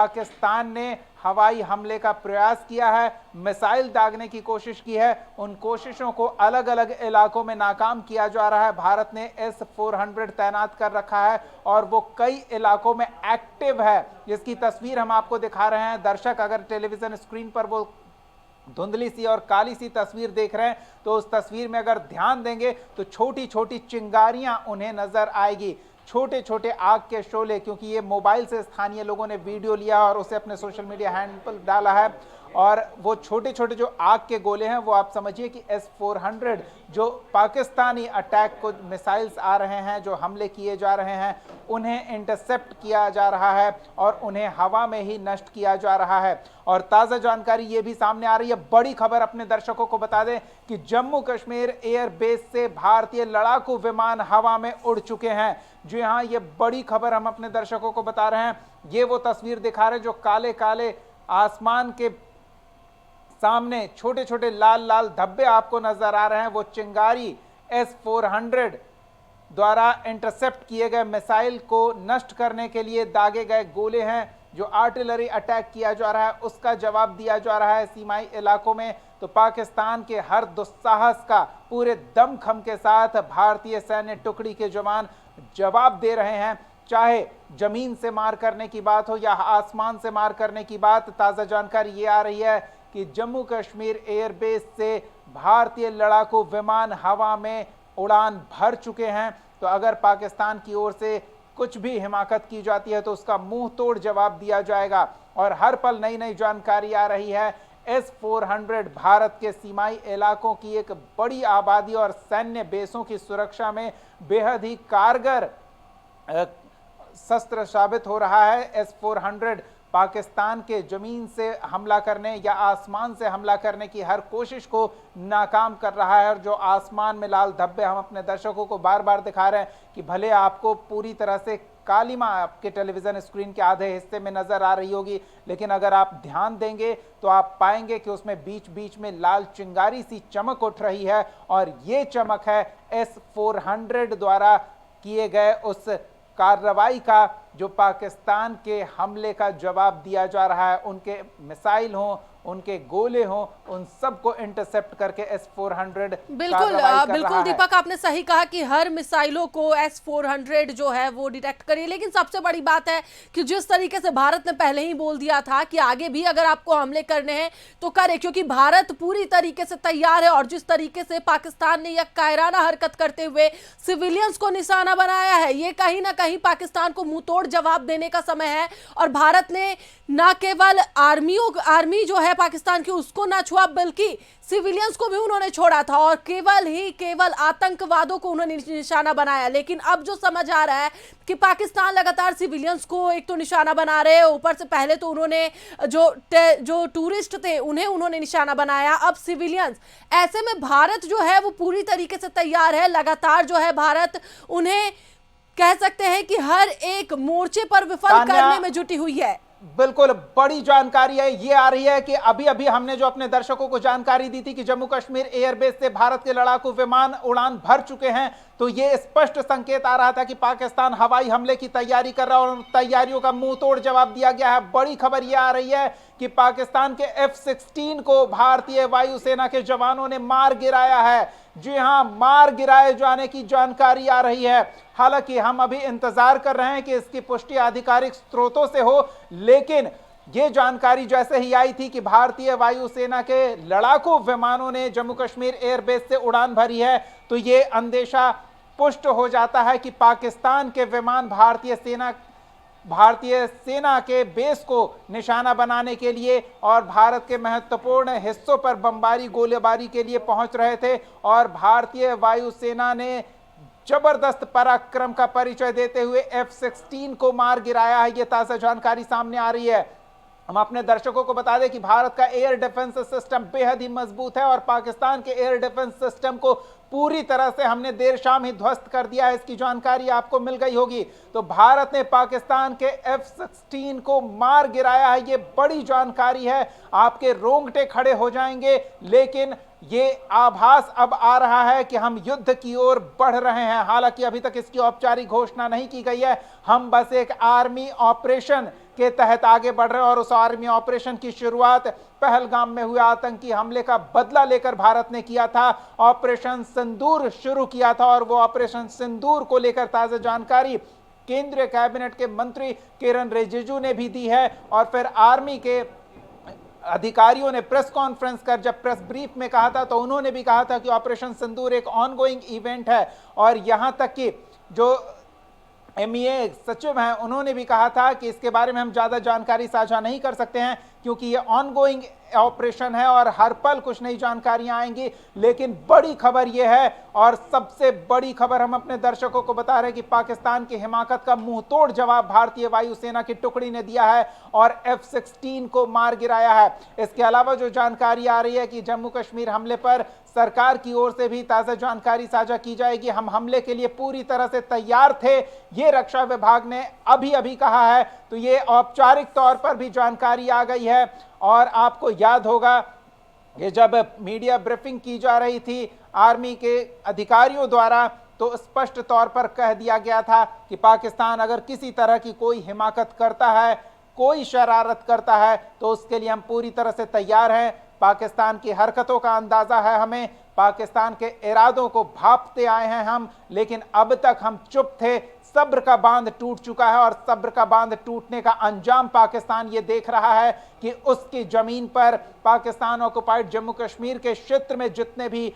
पाकिस्तान ने हवाई हमले का प्रयास किया है, मिसाइल दागने की कोशिश की है। उन कोशिशों को अलग अलग इलाकों में नाकाम किया जा रहा है। भारत ने S-400 तैनात कर रखा है और वो कई इलाकों में एक्टिव है, जिसकी तस्वीर हम आपको दिखा रहे हैं। दर्शक अगर टेलीविजन स्क्रीन पर वो धुंधली सी और काली सी तस्वीर देख रहे हैं तो उस तस्वीर में अगर ध्यान देंगे तो छोटी छोटी चिंगारियां उन्हें नजर आएगी, छोटे छोटे आग के शोले, क्योंकि ये मोबाइल से स्थानीय लोगों ने वीडियो लिया और उसे अपने सोशल मीडिया हैंडल पर डाला है। और वो छोटे छोटे जो आग के गोले हैं वो आप समझिए कि S-400 जो पाकिस्तानी अटैक को मिसाइल्स आ रहे हैं, जो हमले किए जा रहे हैं, उन्हें इंटरसेप्ट किया जा रहा है और उन्हें हवा में ही नष्ट किया जा रहा है। और ताज़ा जानकारी ये भी सामने आ रही है, बड़ी खबर अपने दर्शकों को बता दें कि जम्मू कश्मीर एयरबेस से भारतीय लड़ाकू विमान हवा में उड़ चुके हैं। जी हाँ, ये बड़ी खबर हम अपने दर्शकों को बता रहे हैं। ये वो तस्वीर दिखा रहे हैं जो काले काले आसमान के सामने छोटे छोटे लाल लाल धब्बे आपको नजर आ रहे हैं। वो चिंगारी S-400 द्वारा इंटरसेप्ट किए गए मिसाइल को नष्ट करने के लिए दागे गए गोले हैं। जो आर्टिलरी अटैक किया जा रहा है उसका जवाब दिया जा रहा है सीमाई इलाकों में। तो पाकिस्तान के हर दुस्साहस का पूरे दमखम के साथ भारतीय सैन्य टुकड़ी के जवान जवाब दे रहे हैं, चाहे जमीन से मार करने की बात हो या आसमान से मार करने की बात। ताज़ा जानकारी ये आ रही है कि जम्मू कश्मीर एयरबेस से भारतीय लड़ाकू विमान हवा में उड़ान भर चुके हैं। तो अगर पाकिस्तान की ओर से कुछ भी हिमाकत की जाती है तो उसका मुंह तोड़ जवाब दिया जाएगा। और हर पल नई नई जानकारी आ रही है। S-400 भारत के सीमाई इलाकों की एक बड़ी आबादी और सैन्य बेसों की सुरक्षा में बेहद ही कारगर शस्त्र साबित हो रहा है। S-400 पाकिस्तान के जमीन से हमला करने या आसमान से हमला करने की हर कोशिश को नाकाम कर रहा है। और जो आसमान में लाल धब्बे हम अपने दर्शकों को बार बार दिखा रहे हैं कि भले आपको पूरी तरह से कालिमा आपके टेलीविजन स्क्रीन के आधे हिस्से में नजर आ रही होगी, लेकिन अगर आप ध्यान देंगे तो आप पाएंगे कि उसमें बीच बीच में लाल चिंगारी सी चमक उठ रही है। और ये चमक है S-400 द्वारा किए गए उस कार्रवाई का, जो पाकिस्तान के हमले का जवाब दिया जा रहा है। उनके मिसाइल हों, उनके गोले हों, उन सबको इंटरसेप्ट करके S-400 बिल्कुल दीपक, आपने सही कहा कि हर मिसाइलों को S-400 जो है वो डिटेक्ट करिए। लेकिन सबसे बड़ी बात है कि जिस तरीके से भारत ने पहले ही बोल दिया था कि आगे भी अगर आपको हमले करने हैं तो करे, क्योंकि भारत पूरी तरीके से तैयार है। और जिस तरीके से पाकिस्तान ने यह कायराना हरकत करते हुए सिविलियंस को निशाना बनाया है, ये कहीं ना कहीं पाकिस्तान को मुंह तोड़ जवाब देने का समय है। और भारत ने न केवल आर्मी जो है पाकिस्तान की उसको ना छुआ, बल्कि सिविलियंस को भी उन्होंने छोड़ा था और केवल आतंकवादों को उन्होंने निशाना बनाया। लेकिन अब जो समझ आ रहा है कि पाकिस्तान लगातार सिविलियंस को एक तो निशाना बना रहे हैं, ऊपर से पहले तो उन्होंने जो टूरिस्ट थे उन्हें उन्होंने निशाना बनाया, अब सिविलियंस। ऐसे में भारत जो है वो पूरी तरीके से तैयार है। लगातार जो है भारत उन्हें कह सकते हैं कि हर एक मोर्चे पर विफल करने में जुटी हुई है। बिल्कुल बड़ी जानकारी है ये आ रही है कि अभी अभी हमने जो अपने दर्शकों को जानकारी दी थी कि जम्मू कश्मीर एयरबेस से भारत के लड़ाकू विमान उड़ान भर चुके हैं, तो ये स्पष्ट संकेत आ रहा था कि पाकिस्तान हवाई हमले की तैयारी कर रहा है और उन तैयारियों का मुंह तोड़ जवाब दिया गया है। बड़ी खबर ये आ रही है कि पाकिस्तान के F-16 को भारतीय वायुसेना के जवानों ने मार गिराया है। जी हां, मार गिराए जाने की जानकारी आ रही है। हालांकि हम अभी इंतजार कर रहे हैं कि इसकी पुष्टि आधिकारिक स्रोतों से हो, लेकिन ये जानकारी जैसे ही आई थी कि भारतीय वायुसेना के लड़ाकू विमानों ने जम्मू कश्मीर एयरबेस से उड़ान भरी है, तो ये अंदेशा पुष्ट हो जाता है कि पाकिस्तान के विमान भारतीय सेना के बेस को निशाना बनाने के लिए और भारत के महत्वपूर्ण हिस्सों पर बमबारी गोलीबारी के लिए पहुंच रहे थे। और भारतीय वायुसेना ने जबरदस्त पराक्रम का परिचय देते हुए F-16 को मार गिराया है। ये ताजा जानकारी सामने आ रही है। हम अपने दर्शकों को बता दें कि भारत का एयर डिफेंस सिस्टम बेहद ही मजबूत है और पाकिस्तान के एयर डिफेंस सिस्टम को पूरी तरह से हमने देर शाम ही ध्वस्त कर दिया है। इसकी जानकारी आपको मिल गई होगी। तो भारत ने पाकिस्तान के F-16 को मार गिराया है। ये बड़ी जानकारी है, आपके रोंगटे खड़े हो जाएंगे। लेकिन ये आभास अब आ रहा है कि हम युद्ध की ओर बढ़ रहे हैं। हालांकि अभी तक इसकी औपचारिक घोषणा नहीं की गई है। हम बस एक आर्मी ऑपरेशन के तहत आगे बढ़ रहे हैं और उस आर्मी ऑपरेशन की शुरुआत पहलगाम में हुए आतंकी हमले का बदला लेकर भारत ने किया था। ऑपरेशन सिंदूर शुरू किया था और वो ऑपरेशन सिंदूर को लेकर ताजा जानकारी केंद्रीय कैबिनेट के मंत्री किरण रिजिजू ने भी दी है। और फिर आर्मी के अधिकारियों ने प्रेस कॉन्फ्रेंस कर जब प्रेस ब्रीफ में कहा था तो उन्होंने भी कहा था कि ऑपरेशन सिंदूर एक ऑनगोइंग इवेंट है। और यहां तक कि जो MEA सचिव हैं उन्होंने भी कहा था कि इसके बारे में हम ज्यादा जानकारी साझा नहीं कर सकते हैं क्योंकि ये ऑनगोइंग ऑपरेशन है और हर पल कुछ नई जानकारियां आएंगी। लेकिन बड़ी खबर यह है और सबसे बड़ी खबर हम अपने दर्शकों को बता रहे हैं कि पाकिस्तान की हिमाकत का मुंहतोड़ जवाब भारतीय वायुसेना की टुकड़ी ने दिया है और F-16 को मार गिराया है। इसके अलावा जो जानकारी आ रही है कि जम्मू कश्मीर हमले पर सरकार की ओर से भी ताजा जानकारी साझा की जाएगी। हम हमले के लिए पूरी तरह से तैयार थे, ये रक्षा विभाग ने अभी कहा है। तो ये औपचारिक तौर पर भी जानकारी आ गई है। और आपको याद होगा कि जब मीडिया ब्रीफिंग की जा रही थी आर्मी के अधिकारियों द्वारा तो स्पष्ट तौर पर कह दिया गया था कि पाकिस्तान अगर किसी तरह की कोई हिमाकत करता है, कोई शरारत करता है तो उसके लिए हम पूरी तरह से तैयार हैं। पाकिस्तान की हरकतों का अंदाजा है हमें, पाकिस्तान के इरादों को भांपते आए हैं हम, लेकिन अब तक हम चुप थे। सब्र का बांध टूट चुका है और सब्र का बांध टूटने का अंजाम पाकिस्तान ये देख रहा है कि उसकी जमीन पर पाकिस्तान ऑक्युपाइड जम्मू कश्मीर के क्षेत्र में जितने भी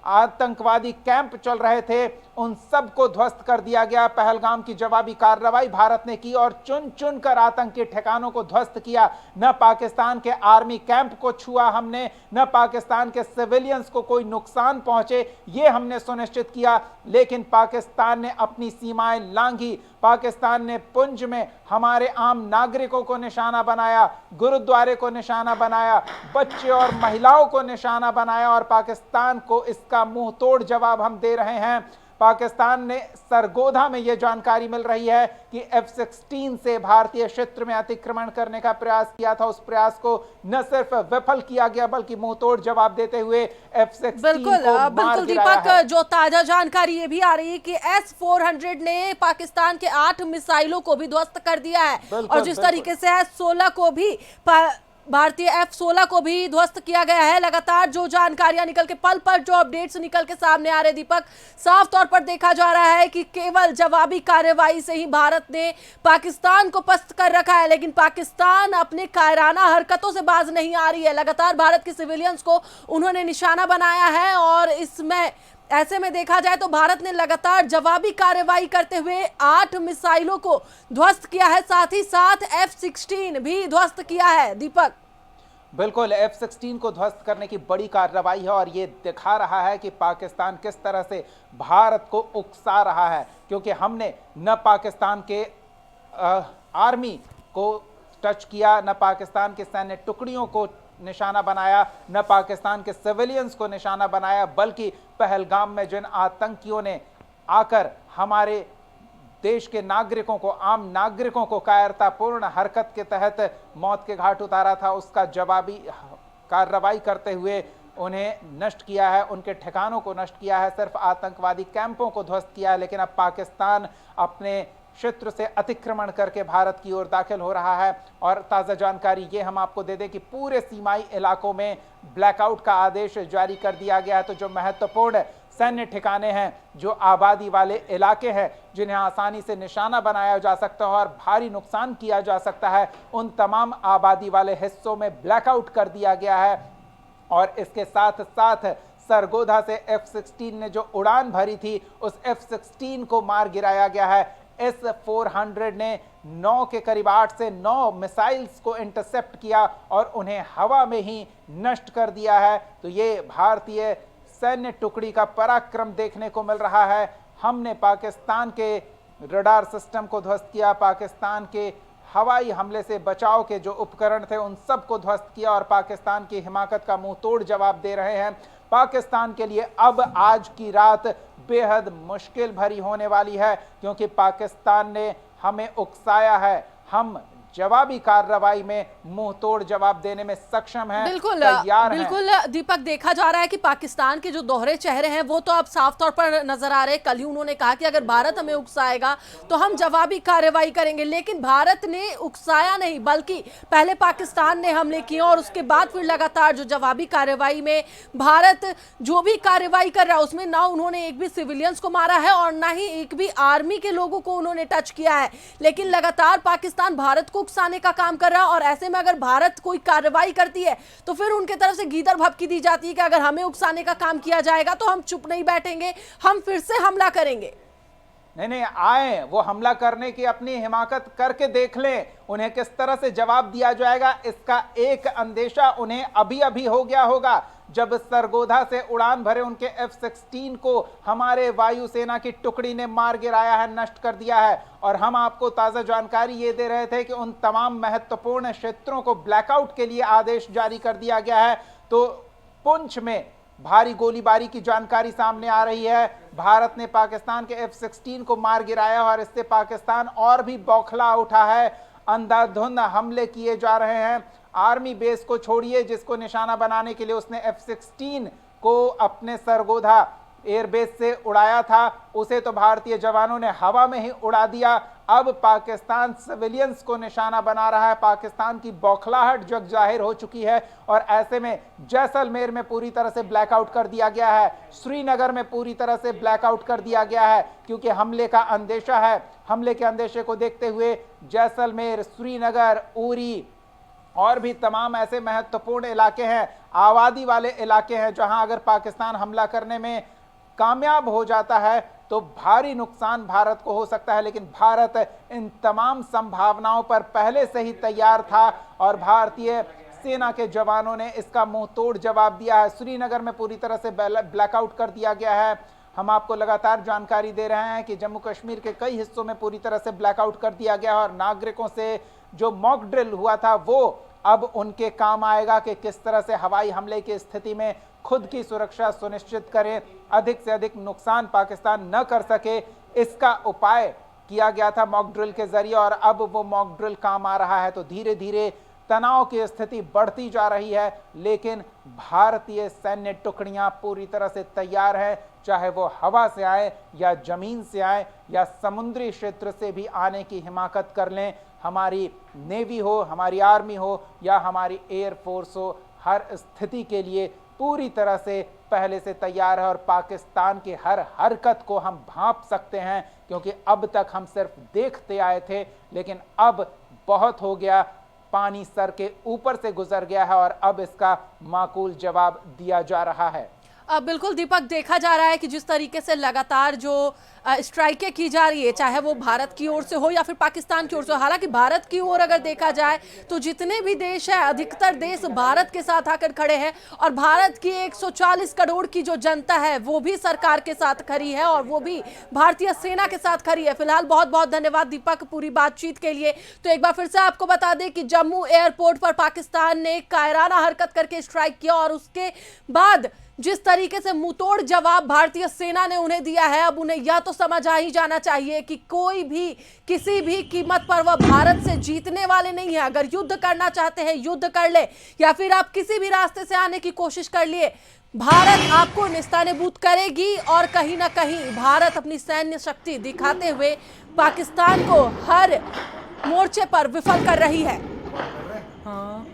आतंकवादी कैंप चल रहे थे उन सबको ध्वस्त कर दिया गया। पहलगाम की जवाबी कार्रवाई भारत ने की और चुन चुन कर आतंकी ठिकानों को ध्वस्त किया। न पाकिस्तान के आर्मी कैंप को छुआ हमने, न पाकिस्तान के सिविलियंस को कोई नुकसान पहुंचे, ये हमने सुनिश्चित किया। लेकिन पाकिस्तान ने अपनी सीमाएं लांघी। पाकिस्तान ने पुंछ में हमारे आम नागरिकों को निशाना बनाया, गुरुद्वारे को निशाना बनाया, बच्चे और महिलाओं को निशाना बनाया और पाकिस्तान को इसका मुंह तोड़ जवाब हम दे रहे हैं। पाकिस्तान ने सरगोधा में यह जानकारी मिल रही है कि F-16 से भारतीय क्षेत्र में अतिक्रमण करने का प्रयास किया था। उस प्रयास को न सिर्फ विफल किया गया बल्कि मुंहतोड़ जवाब देते हुए F-16 बिल्कुल दीपक, जो ताजा जानकारी ये भी आ रही है कि S-400 ने पाकिस्तान के 8 मिसाइलों को भी ध्वस्त कर दिया है और जिस तरीके से S-16 को भी भारतीय F-16 को भी ध्वस्त किया गया है। लगातार जो जानकारियां निकल के पल पर जो अपडेट्स निकल के सामने आ रहे दीपक, साफ तौर पर देखा जा रहा है कि केवल जवाबी कार्रवाई से ही भारत ने पाकिस्तान को पस्त कर रखा है, लेकिन पाकिस्तान अपने कायराना हरकतों से बाज नहीं आ रही है। लगातार भारत के सिविलियंस को उन्होंने निशाना बनाया है और इसमें ऐसे में देखा जाए तो भारत ने लगातार जवाबी कार्रवाई करते हुए 8 मिसाइलों को ध्वस्त किया है, साथ ही साथ F-16 भी ध्वस्त किया है। दीपक, बिल्कुल, F-16 को ध्वस्त करने की बड़ी कार्रवाई है और ये दिखा रहा है कि पाकिस्तान किस तरह से भारत को उकसा रहा है, क्योंकि हमने न पाकिस्तान के आर्मी को टच किया, न पाकिस्तान के सैन्य टुकड़ियों को निशाना बनाया, न पाकिस्तान के सिविलियंस को निशाना बनाया, बल्कि पहलगाम में जिन आतंकियों ने आकर हमारे देश के नागरिकों को, आम नागरिकों को कायरतापूर्ण हरकत के तहत मौत के घाट उतारा था, उसका जवाबी कार्रवाई करते हुए उन्हें नष्ट किया है, उनके ठिकानों को नष्ट किया है, सिर्फ आतंकवादी कैंपों को ध्वस्त किया है। लेकिन अब पाकिस्तान अपने क्षेत्र से अतिक्रमण करके भारत की ओर दाखिल हो रहा है। और ताज़ा जानकारी ये हम आपको दे दें कि पूरे सीमाई इलाकों में ब्लैकआउट का आदेश जारी कर दिया गया है। तो जो महत्वपूर्ण सैन्य ठिकाने हैं, जो आबादी वाले इलाके हैं, जिन्हें आसानी से निशाना बनाया जा सकता है और भारी नुकसान किया जा सकता है, उन तमाम आबादी वाले हिस्सों में ब्लैकआउट कर दिया गया है। और इसके साथ साथ सरगोधा से F-16 ने जो उड़ान भरी थी उस F-16 को मार गिराया गया है। S-400 ने 9 के करीब 8 से 9 मिसाइल्स को इंटरसेप्ट किया और उन्हें हवा में ही नष्ट कर दिया है। तो ये भारतीय सैन्य टुकड़ी का पराक्रम देखने को मिल रहा है। हमने पाकिस्तान के रडार सिस्टम को ध्वस्त किया, पाकिस्तान के हवाई हमले से बचाव के जो उपकरण थे उन सब को ध्वस्त किया और पाकिस्तान की हिमाकत का मुंह तोड़ जवाब दे रहे हैं। पाकिस्तान के लिए अब आज की रात बेहद मुश्किल भरी होने वाली है, क्योंकि पाकिस्तान ने हमें उकसाया है। हम जवाबी कार्रवाई में मुंह तोड़ जवाब देने में सक्षम है, बिल्कुल तैयार बिल्कुल दीपक, देखा जा रहा है कि पाकिस्तान के जो दोहरे चेहरे हैं वो तो अब साफ तौर पर नजर आ रहे हैं। कल ही उन्होंने कहा कि अगर भारत हमें उकसाएगा तो हम जवाबी कार्रवाई करेंगे, लेकिन भारत ने उकसाया नहीं, बल्कि पहले पाकिस्तान ने हमले किए और उसके बाद फिर लगातार जो जवाबी कार्रवाई में भारत जो भी कार्रवाई कर रहा है उसमें ना उन्होंने एक भी सिविलियंस को मारा है और ना ही एक भी आर्मी के लोगों को उन्होंने टच किया है। लेकिन लगातार पाकिस्तान भारत को उकसाने का काम कर रहा है और ऐसे में अगर भारत कोई कार्रवाई करती है तो फिर उनके तरफ से गीदड़ भभकी दी जाती है कि अगर हमें उकसाने का काम किया जाएगा तो हम चुप नहीं बैठेंगे, हम फिर से हमला करेंगे। नहीं, आए वो हमला करने की अपनी हिमाकत करके देख लें, उन्हें किस तरह से जवाब दिया जाएगा इसका एक अंदेशा उन्हें अभी अभी हो गया होगा जब सरगोधा से उड़ान भरे उनके F-16 को हमारे वायुसेना की टुकड़ी ने मार गिराया है, नष्ट कर दिया है। और हम आपको ताजा जानकारी ये दे रहे थे कि उन तमाम महत्वपूर्ण क्षेत्रों को ब्लैकआउट के लिए आदेश जारी कर दिया गया है। तो पुंछ में भारी गोलीबारी की जानकारी सामने आ रही है। भारत ने पाकिस्तान के F-16 को मार गिराया और इससे पाकिस्तान और भी बौखला उठा है। अंधाधुंध हमले किए जा रहे हैं। आर्मी बेस को छोड़िए जिसको निशाना बनाने के लिए उसने F-16 को अपने सरगोधा एयरबेस से उड़ाया था, उसे तो भारतीय जवानों ने हवा में ही उड़ा दिया। अब पाकिस्तान सिविलियंस को निशाना बना रहा है। पाकिस्तान की बौखलाहट जग जाहिर हो चुकी है और ऐसे में जैसलमेर में पूरी तरह से ब्लैकआउट कर दिया गया है, श्रीनगर में पूरी तरह से ब्लैकआउट कर दिया गया है क्योंकि हमले का अंदेशा है। हमले के अंदेशे को देखते हुए जैसलमेर, श्रीनगर, उरी और भी तमाम ऐसे महत्वपूर्ण इलाके हैं, आबादी वाले इलाके हैं जहां अगर पाकिस्तान हमला करने में कामयाब हो जाता है तो भारी नुकसान भारत को हो सकता है। लेकिन भारत इन तमाम संभावनाओं पर पहले से ही तैयार था और भारतीय सेना के जवानों ने इसका मुंह तोड़ जवाब दिया है। श्रीनगर में पूरी तरह से ब्लैकआउट कर दिया गया है। हम आपको लगातार जानकारी दे रहे हैं कि जम्मू कश्मीर के कई हिस्सों में पूरी तरह से ब्लैकआउट कर दिया गया और नागरिकों से जो मॉक ड्रिल हुआ था वो अब उनके काम आएगा कि किस तरह से हवाई हमले की स्थिति में खुद की सुरक्षा सुनिश्चित करें, अधिक से अधिक नुकसान पाकिस्तान न कर सके। इसका उपाय किया गया था मॉक ड्रिल के जरिए और अब वो मॉक ड्रिल काम आ रहा है। तो धीरे धीरे तनाव की स्थिति बढ़ती जा रही है, लेकिन भारतीय सैन्य टुकड़ियां पूरी तरह से तैयार हैं, चाहे वो हवा से आए या जमीन से आए या समुद्री क्षेत्र से भी आने की हिमाकत कर लें। हमारी नेवी हो, हमारी आर्मी हो या हमारी एयरफोर्स हो, हर स्थिति के लिए पूरी तरह से पहले से तैयार है और पाकिस्तान की हर हरकत को हम भांप सकते हैं क्योंकि अब तक हम सिर्फ देखते आए थे, लेकिन अब बहुत हो गया, पानी सर के ऊपर से गुजर गया है और अब इसका माकूल जवाब दिया जा रहा है। बिल्कुल दीपक, देखा जा रहा है कि जिस तरीके से लगातार जो स्ट्राइकें की जा रही है, चाहे वो भारत की ओर से हो या फिर पाकिस्तान की ओर से हो। हालांकि भारत की ओर अगर देखा जाए तो जितने भी देश हैं, अधिकतर देश भारत के साथ आकर खड़े हैं और भारत की 140 करोड़ की जो जनता है वो भी सरकार के साथ खड़ी है और वो भी भारतीय सेना के साथ खड़ी है। फिलहाल बहुत बहुत धन्यवाद दीपक पूरी बातचीत के लिए। तो एक बार फिर से आपको बता दें कि जम्मू एयरपोर्ट पर पाकिस्तान ने कायराना हरकत करके स्ट्राइक किया और उसके बाद जिस तरीके से मुंहतोड़ जवाब भारतीय सेना ने उन्हें दिया है, अब उन्हें यह तो समझ आ ही जाना चाहिए कि कोई भी किसी भी कीमत पर वह भारत से जीतने वाले नहीं है। अगर युद्ध करना चाहते हैं युद्ध कर ले या फिर आप किसी भी रास्ते से आने की कोशिश कर लिए, भारत आपको निस्तानेबूद करेगी और कहीं ना कहीं भारत अपनी सैन्य शक्ति दिखाते हुए पाकिस्तान को हर मोर्चे पर विफल कर रही है। हाँ।